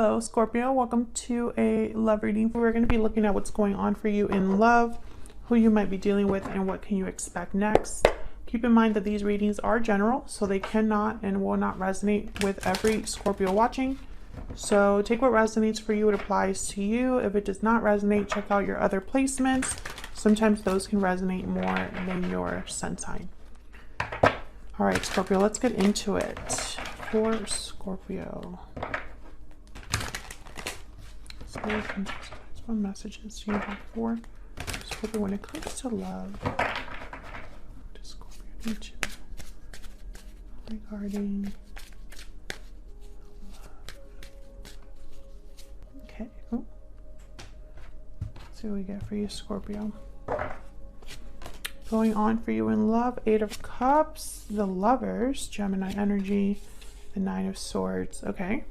Hello, Scorpio. Welcome to a love reading. We're going to be looking at what's going on for you in love, who you might be dealing with, and what can you expect next. Keep in mind that these readings are general, so they cannot and will not resonate with every Scorpio watching. So take what resonates for you. It applies to you. If it does not resonate, check out your other placements. Sometimes those can resonate more than your sun sign. All right, Scorpio, let's get into it. For Scorpio. What messages do you have for Scorpio when it comes to love? Does Scorpio need to regarding love? Okay. Oh. Let's see what we get for you, Scorpio. Going on for you in love, 8 of Cups, the Lovers, Gemini energy, the 9 of Swords. Okay.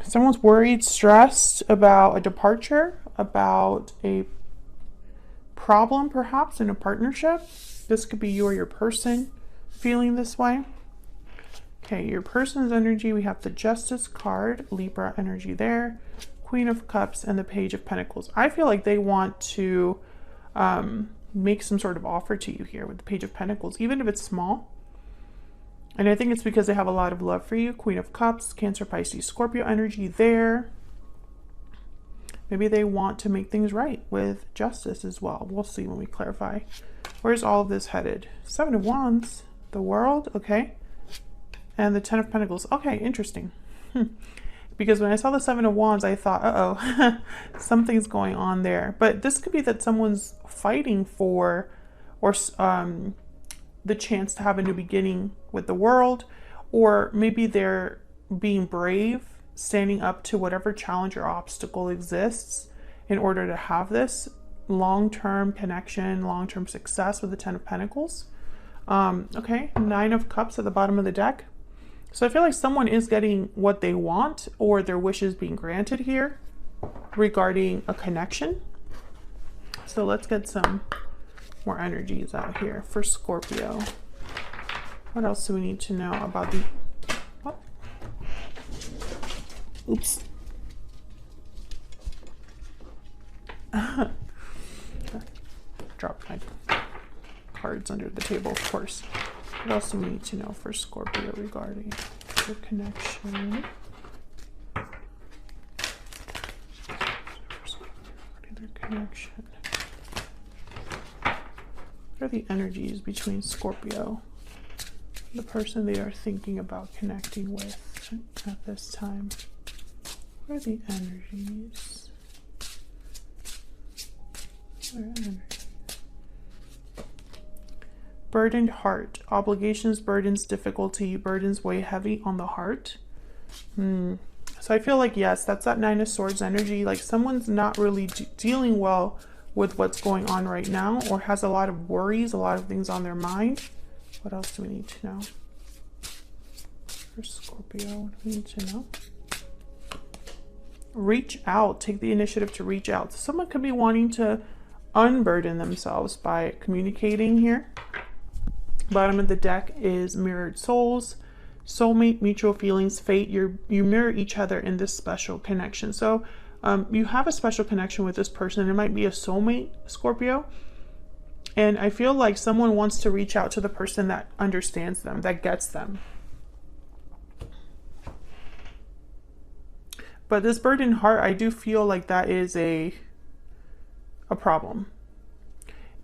Someone's worried, stressed about a departure, about a problem perhaps in a partnership. This could be you or your person feeling this way. Okay, your person's energy, we have the Justice card, Libra energy there, Queen of Cups, and the Page of Pentacles. I feel like they want to make some sort of offer to you here with the Page of Pentacles, even if it's small. And I think it's because they have a lot of love for you. Queen of Cups, Cancer, Pisces, Scorpio energy there. Maybe they want to make things right with Justice as well. We'll see when we clarify. Where's all of this headed? 7 of Wands, the World, okay. And the 10 of Pentacles. Okay, interesting. Because when I saw the 7 of Wands, I thought, uh-oh, something's going on there. But this could be that someone's fighting for, or the chance to have a new beginning with the world, or maybe they're being brave, standing up to whatever challenge or obstacle exists in order to have this long-term connection, long-term success with the 10 of Pentacles. Okay, 9 of Cups at the bottom of the deck. So I feel like someone is getting what they want, or their wishes being granted here regarding a connection. So let's get some more energies out here for Scorpio. What else do we need to know about the... Oh. Oops. Dropped my cards under the table, of course. What else do we need to know for Scorpio regarding their connection? What are the energies between Scorpio and the person they are thinking about connecting with at this time? What are the energies? What are energies? Burdened heart. Obligations, burdens, difficulty. Burdens weigh heavy on the heart. So I feel like, yes, that's that 9 of Swords energy. Like someone's not really dealing well with what's going on right now, or has a lot of worries, a lot of things on their mind. What else do we need to know for Scorpio? What do we need to know? Reach out. Take the initiative to reach out. So someone could be wanting to unburden themselves by communicating here. Bottom of the deck is mirrored souls, soulmate, mutual feelings, fate. You mirror each other in this special connection. So you have a special connection with this person. It might be a soulmate, Scorpio. And I feel like someone wants to reach out to the person that understands them, that gets them. But this burdened heart, I do feel like that is a problem.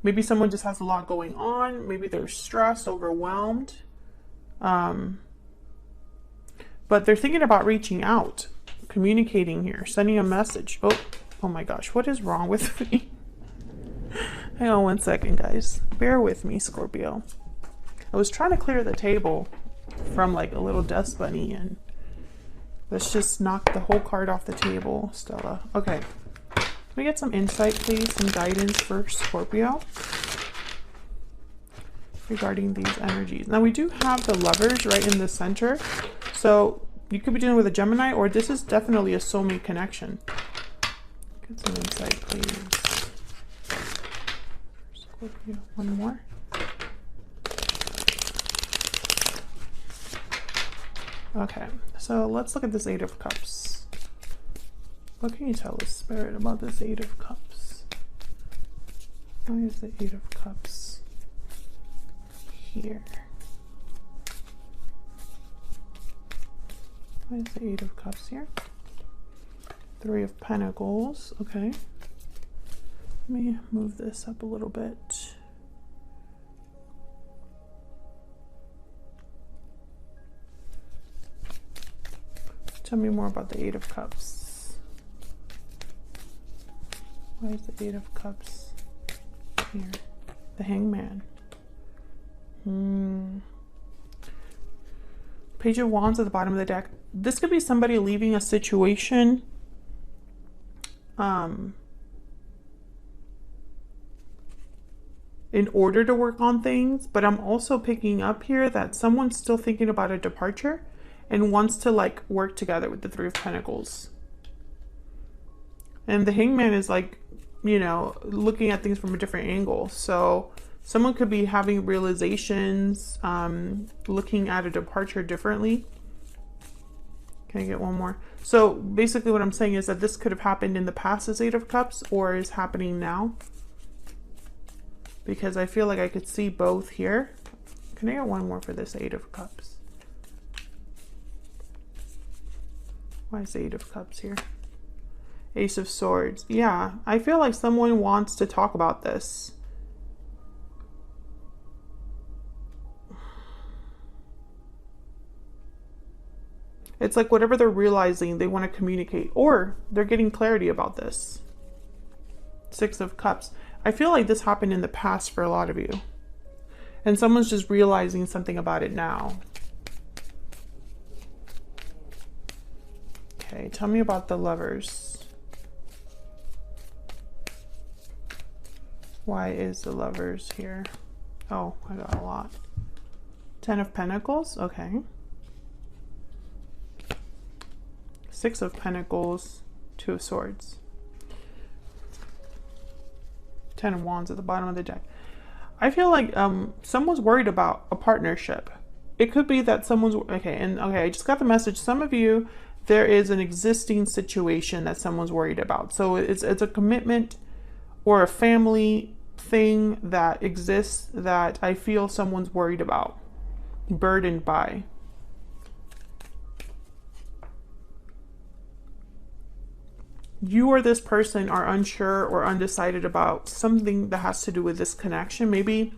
Maybe someone just has a lot going on. Maybe they're stressed, overwhelmed. But they're thinking about reaching out, communicating here, sending a message. Oh my gosh, what is wrong with me? Hang on one second, guys. Bear with me, Scorpio. I was trying to clear the table from like a little dust bunny, and let's just knock the whole card off the table, Stella. Okay. Can we get some insight, please? Some guidance for Scorpio regarding these energies. Now we do have the Lovers right in the center. So you could be dealing with a Gemini, or this is definitely a soulmate connection. Get some insight, please. Scorpio, one more. Okay, so let's look at this Eight of Cups. What can you tell us, Spirit, about this Eight of Cups? Why is the Eight of Cups here? Why is the Eight of Cups here? Three of Pentacles. Okay. Let me move this up a little bit. Tell me more about the Eight of Cups. Why is the Eight of Cups here? The Hangman. Page of Wands at the bottom of the deck. This could be somebody leaving a situation. In order to work on things, but I'm also picking up here that someone's still thinking about a departure and wants to like work together with the Three of Pentacles. And the Hangman is like, you know, looking at things from a different angle. So someone could be having realizations, looking at a departure differently. Can I get one more? So basically what I'm saying is that this could have happened in the past as Eight of Cups or is happening now. Because I feel like I could see both here. Can I get one more for this Eight of Cups? Why is the Eight of Cups here? Ace of Swords. Yeah, I feel like someone wants to talk about this. It's like whatever they're realizing, they want to communicate. Or they're getting clarity about this. Six of Cups. I feel like this happened in the past for a lot of you. And someone's just realizing something about it now. Okay, tell me about the Lovers. Why is the Lovers here? Oh, I got a lot. Ten of Pentacles, okay. Six of Pentacles, Two of Swords. Ten of Wands at the bottom of the deck. I feel like someone's worried about a partnership. It could be that someone's, okay, I just got the message. Some of you, there is an existing situation that someone's worried about. So it's a commitment or a family thing that exists that I feel someone's worried about, burdened by. You or this person are unsure or undecided about something that has to do with this connection. Maybe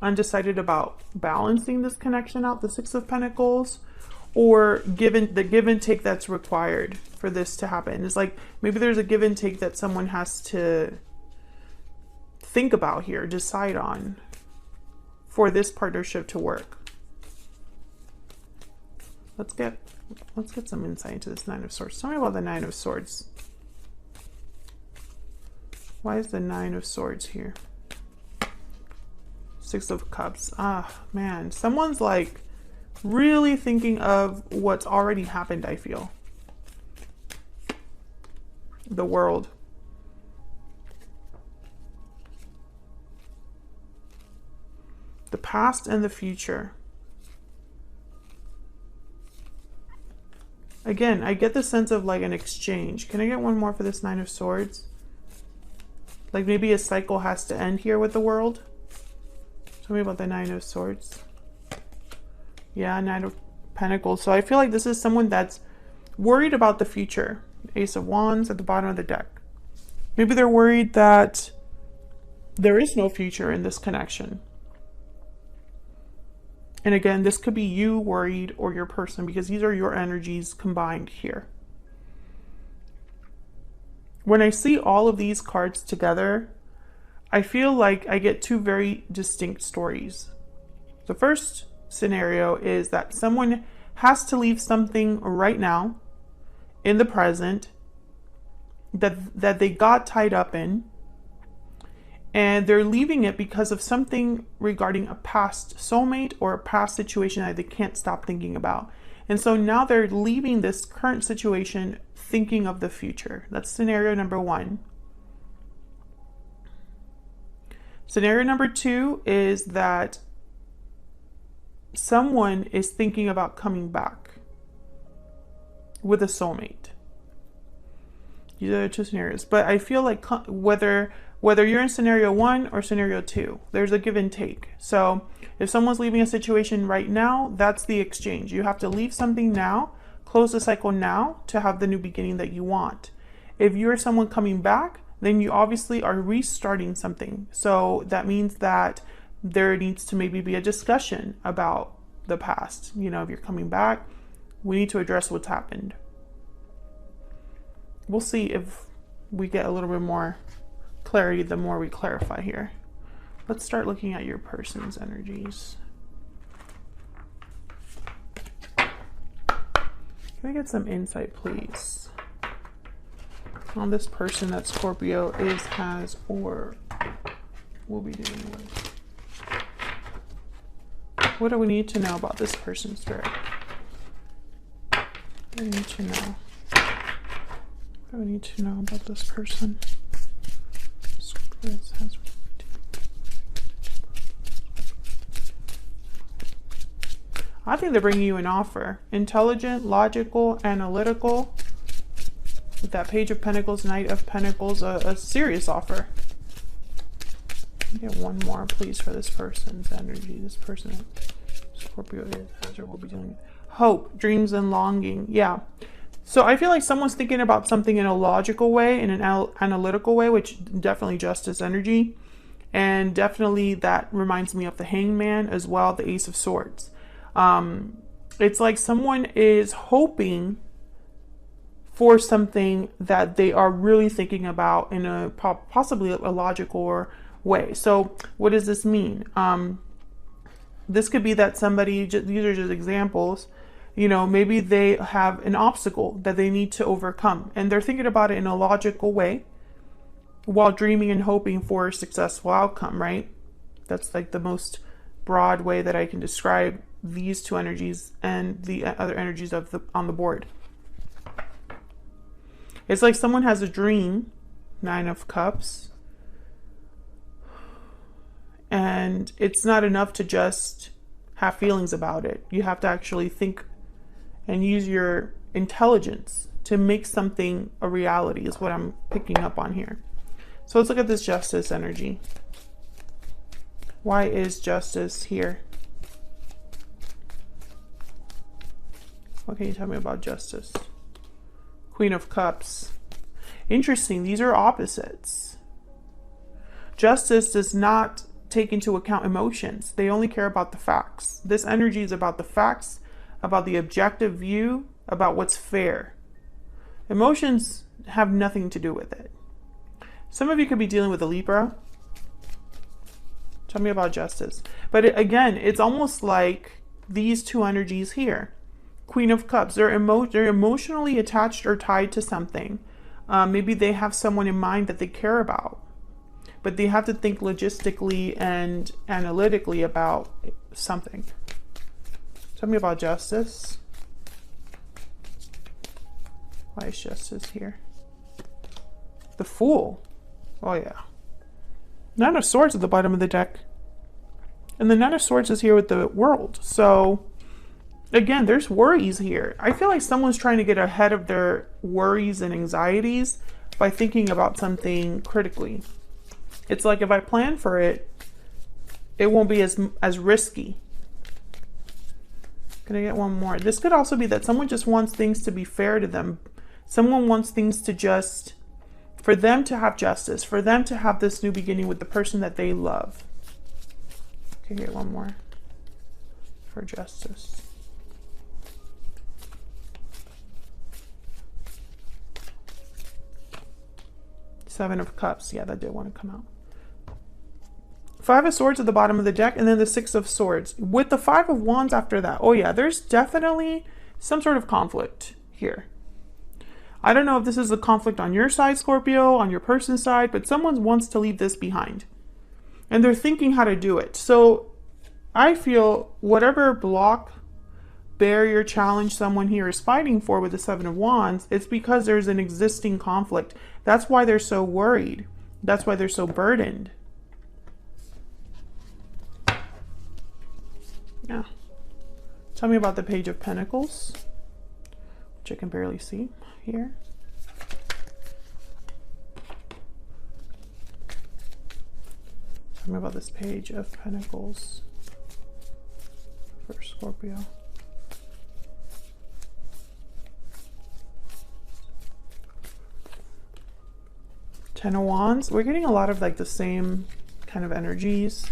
undecided about balancing this connection out, the Six of Pentacles, or the give and take that's required for this to happen. It's like maybe there's a give and take that someone has to think about here, decide on for this partnership to work. Let's get some insight into this Nine of Swords. Tell me about the Nine of Swords. Why is the Nine of Swords here? Six of Cups. Ah, man. Someone's like really thinking of what's already happened, I feel. The World. The past and the future. Again, I get the sense of like an exchange. Can I get one more for this Nine of Swords? Like maybe a cycle has to end here with the World. Tell me about the Nine of Swords. Yeah, Nine of Pentacles. So I feel like this is someone that's worried about the future. Ace of Wands at the bottom of the deck. Maybe they're worried that there is no future in this connection. And again, this could be you worried or your person, because these are your energies combined here. When I see all of these cards together, I feel like I get two very distinct stories. The first scenario is that someone has to leave something right now in the present that they got tied up in, and they're leaving it because of something regarding a past soulmate or a past situation that they can't stop thinking about. And so now they're leaving this current situation thinking of the future. That's scenario number one. Scenario number two is that someone is thinking about coming back. with a soulmate. These are the two scenarios. But I feel like whether you're in scenario 1 or scenario 2, there's a give and take. So if someone's leaving a situation right now, that's the exchange. You have to leave something now, close the cycle now to have the new beginning that you want. If you're someone coming back, then you obviously are restarting something. So that means that there needs to maybe be a discussion about the past. You know, if you're coming back, we need to address what's happened. We'll see if we get a little bit more clarity the more we clarify here. Let's start looking at your person's energies. Can I get some insight, please, on this person that Scorpio is, has, or will be dealing with? What do we need to know about this person's spirit? What do we need to know? What do we need to know about this person? I think they're bringing you an offer. Intelligent, logical, analytical. With that Page of Pentacles, Knight of Pentacles, a serious offer. Get one more, please, for this person's energy. This person, Scorpio, is or will be dealing with hope, dreams, and longing. Yeah. So I feel like someone's thinking about something in a logical way, in an analytical way, which definitely Justice energy. And definitely that reminds me of the Hangman as well, the Ace of Swords. It's like someone is hoping for something that they are really thinking about in a possibly a logical way. So what does this mean? This could be that somebody, these are just examples, you know, maybe they have an obstacle that they need to overcome and they're thinking about it in a logical way while dreaming and hoping for a successful outcome, right? That's like the most broad way that I can describe these two energies and the other energies of on the board. It's like someone has a dream, 9 of Cups, and it's not enough to just have feelings about it. You have to actually think and use your intelligence to make something a reality, is what I'm picking up on here. So let's look at this Justice energy. Why is Justice here? What can you tell me about Justice? Queen of Cups. Interesting, these are opposites. Justice does not take into account emotions. They only care about the facts. This energy is about the facts, about the objective view, about what's fair. Emotions have nothing to do with it. Some of you could be dealing with a Libra. Tell me about Justice. But again, it's almost like these two energies here. Queen of Cups, they're emotionally attached or tied to something. Maybe they have someone in mind that they care about, but they have to think logistically and analytically about something. Tell me about Justice. Why is Justice here? The Fool. Oh yeah. Nine of Swords at the bottom of the deck. And the Nine of Swords is here with the World. So again, there's worries here. I feel like someone's trying to get ahead of their worries and anxieties by thinking about something critically. It's like if I plan for it, it won't be as risky. Can I get one more? This could also be that someone just wants things to be fair to them. Someone wants things to just, for them to have justice, for them to have this new beginning with the person that they love. Okay, get one more for Justice. Seven of Cups. Yeah, that did want to come out. Five of Swords at the bottom of the deck, and then the Six of Swords. With the Five of Wands after that. Oh yeah, there's definitely some sort of conflict here. I don't know if this is a conflict on your side, Scorpio, on your person's side, but someone wants to leave this behind. And they're thinking how to do it. So I feel whatever block, barrier, challenge someone here is fighting for with the Seven of Wands, it's because there's an existing conflict. That's why they're so worried. That's why they're so burdened. Yeah. Tell me about the Page of Pentacles. which I can barely see here. Tell me about this Page of Pentacles for Scorpio. Ten of Wands. We're getting a lot of like the same kind of energies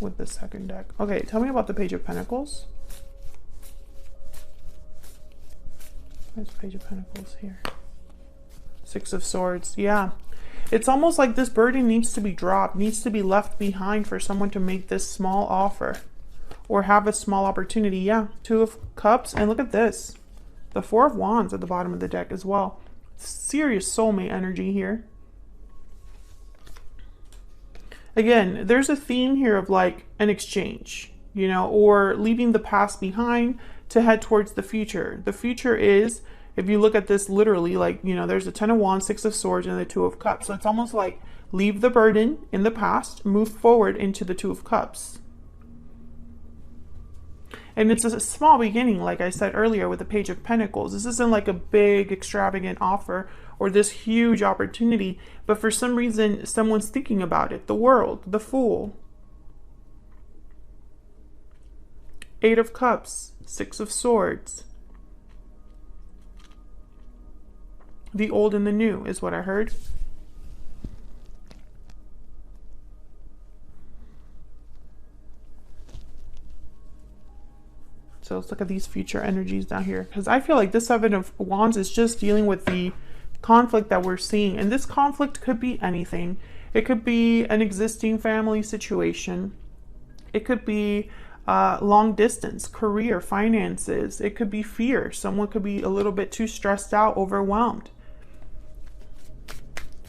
with the second deck. Okay, tell me about the Page of Pentacles. There's Page of Pentacles here. Six of Swords. Yeah. It's almost like this burden needs to be dropped, needs to be left behind for someone to make this small offer or have a small opportunity. Yeah. Two of Cups. And look at this. The Four of Wands at the bottom of the deck as well. Serious soulmate energy here. Again, there's a theme here of like an exchange, you know, or leaving the past behind to head towards the future. The future is, if you look at this literally, like, you know, there's the Ten of Wands, Six of Swords, and the Two of Cups. So it's almost like leave the burden in the past, move forward into the Two of Cups. And it's a small beginning, like I said earlier, with the Page of Pentacles. This isn't like a big, extravagant offer or this huge opportunity, but for some reason, someone's thinking about it. The World, the Fool. Eight of Cups, Six of Swords. The old and the new is what I heard. So let's look at these future energies down here, because I feel like this Seven of Wands is just dealing with the conflict that we're seeing. And this conflict could be anything. It could be an existing family situation. It could be long distance, career, finances. It could be fear. Someone could be a little bit too stressed out, overwhelmed.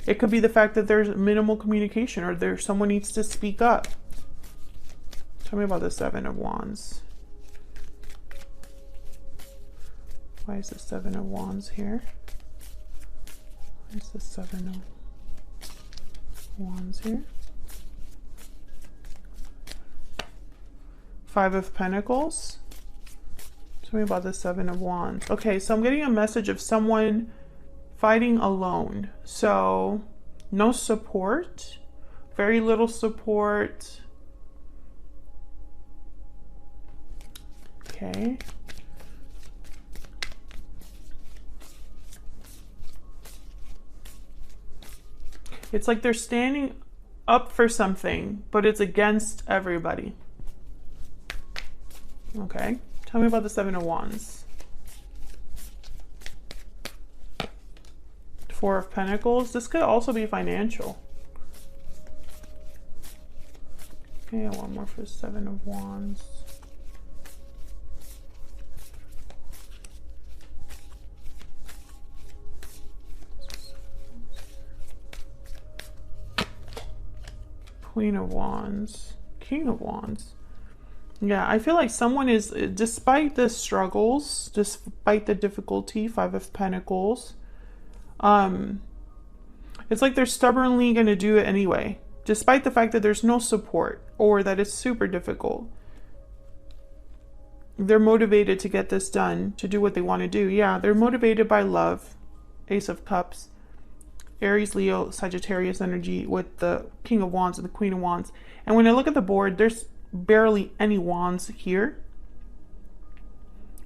It could be the fact that there's minimal communication or someone needs to speak up. Tell me about the Seven of Wands. Why is the Seven of Wands here? Why is the Seven of Wands here? Five of Pentacles. Tell me about the Seven of Wands. Okay, so I'm getting a message of someone fighting alone. So no support, very little support. Okay. It's like they're standing up for something, but it's against everybody. Okay. Tell me about the Seven of Wands. Four of Pentacles. This could also be financial. Okay, one more for the Seven of Wands. Queen of Wands, King of Wands. Yeah, I feel like someone is, despite the struggles, despite the difficulty, Five of Pentacles, it's like they're stubbornly going to do it anyway, despite the fact that there's no support or that it's super difficult. They're motivated to get this done, to do what they want to do. Yeah, they're motivated by love. Ace of Cups. Aries, Leo, Sagittarius energy with the King of Wands and the Queen of Wands. And when I look at the board, there's barely any wands here.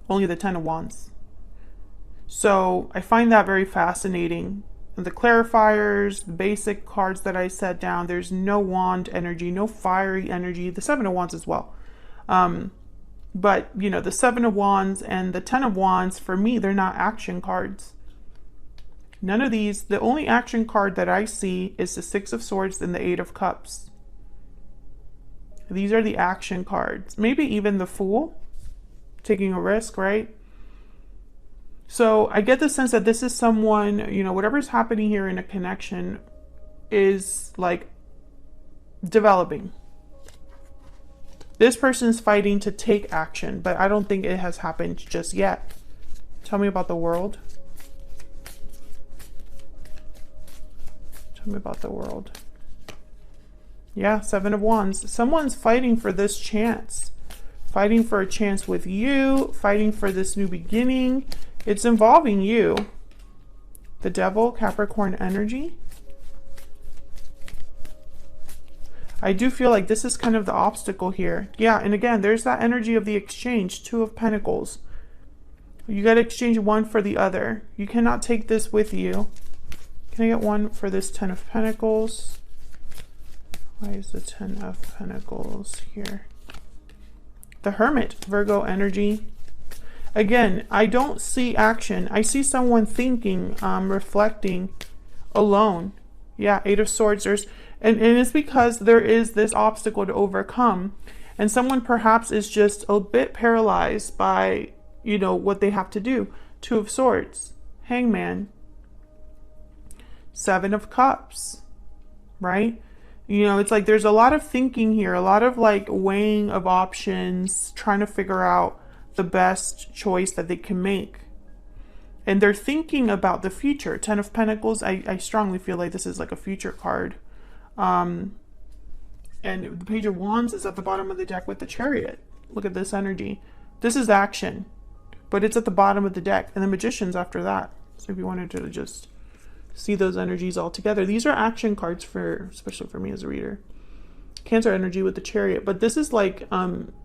Only the Ten of Wands. So I find that very fascinating. And the clarifiers, the basic cards that I set down, there's no wand energy, no fiery energy. The Seven of Wands as well. But, you know, the Seven of Wands and the Ten of Wands, for me, they're not action cards. None of these. The only action card that I see is the Six of Swords and the Eight of Cups. These are the action cards. Maybe even the Fool, taking a risk, right? So I get the sense that this is someone, you know, whatever's happening here in a connection is like developing. This person's fighting to take action, but I don't think it has happened just yet. Tell me about the World. Tell me about the World. Yeah, Seven of Wands. Someone's fighting for this chance, fighting for a chance with you, fighting for this new beginning. It's involving you. The Devil, Capricorn energy. I do feel like this is kind of the obstacle here. Yeah, and again, there's that energy of the exchange, Two of Pentacles. You got to exchange one for the other. You cannot take this with you. Can I get one for this Ten of Pentacles? Why is the Ten of Pentacles here? The Hermit, Virgo energy. Again, I don't see action. I see someone thinking, reflecting, alone. Yeah, Eight of Swords. And it's because there is this obstacle to overcome. And someone perhaps is just a bit paralyzed by, you know, what they have to do. Two of Swords, Hangman, Seven of Cups, right? You know, it's like there's a lot of thinking here, a lot of like weighing of options, trying to figure out the best choice that they can make. And they're thinking about the future. Ten of Pentacles, I strongly feel like this is like a future card. And the Page of Wands is at the bottom of the deck with the Chariot. Look at this energy. This is action, but it's at the bottom of the deck. And the Magician's after that. So if you wanted to just see those energies all together. These are action cards for, especially for me as a reader. Cancer energy with the Chariot. But this is like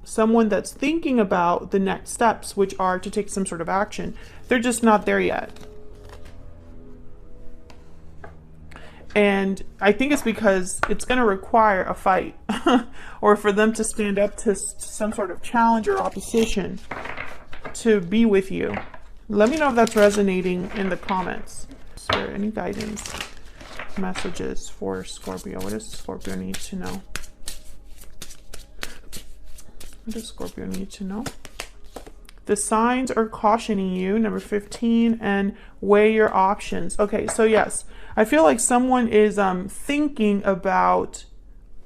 someone that's thinking about the next steps, which are to take some sort of action. They're just not there yet. And I think it's because it's going to require a fight or for them to stand up to some sort of challenge or opposition to be with you. Let me know if that's resonating in the comments. Is there any guidance, messages for Scorpio? What does Scorpio need to know? What does Scorpio need to know? The signs are cautioning you, number 15, and weigh your options. Okay, so yes, I feel like someone is thinking about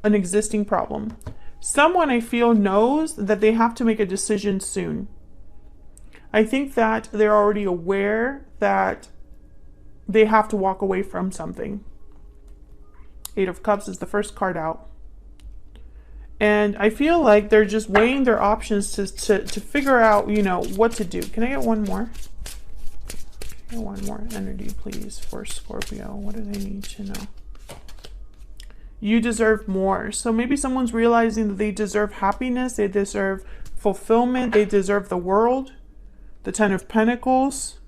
an existing problem. Someone I feel knows that they have to make a decision soon. I think that they're already aware that they have to walk away from something. Eight of Cups is the first card out. And I feel like they're just weighing their options to figure out, you know, what to do. Can I get one more? Get one more energy, please, for Scorpio. What do they need to know? You deserve more. So maybe someone's realizing that they deserve happiness. They deserve fulfillment. They deserve the world. The Ten of Pentacles.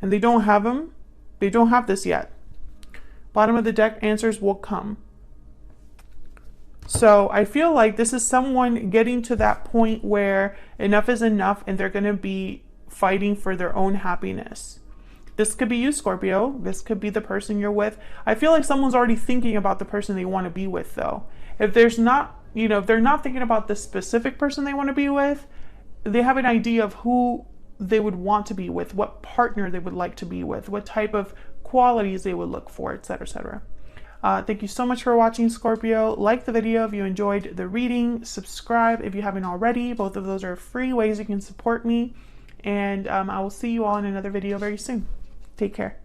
And they don't have them. They don't have this yet. Bottom of the deck, answers will come. So I feel like this is someone getting to that point where enough is enough and they're going to be fighting for their own happiness. This could be you, Scorpio. This could be the person you're with. I feel like someone's already thinking about the person they want to be with, though. If there's not, you know, if they're not thinking about the specific person they want to be with, they have an idea of who they would want to be with, what partner they would like to be with, what type of qualities they would look for, etc., etc. Thank you so much for watching, Scorpio. Like the video if you enjoyed the reading. Subscribe if you haven't already. Both of those are free ways you can support me. And I will see you all in another video very soon. Take care.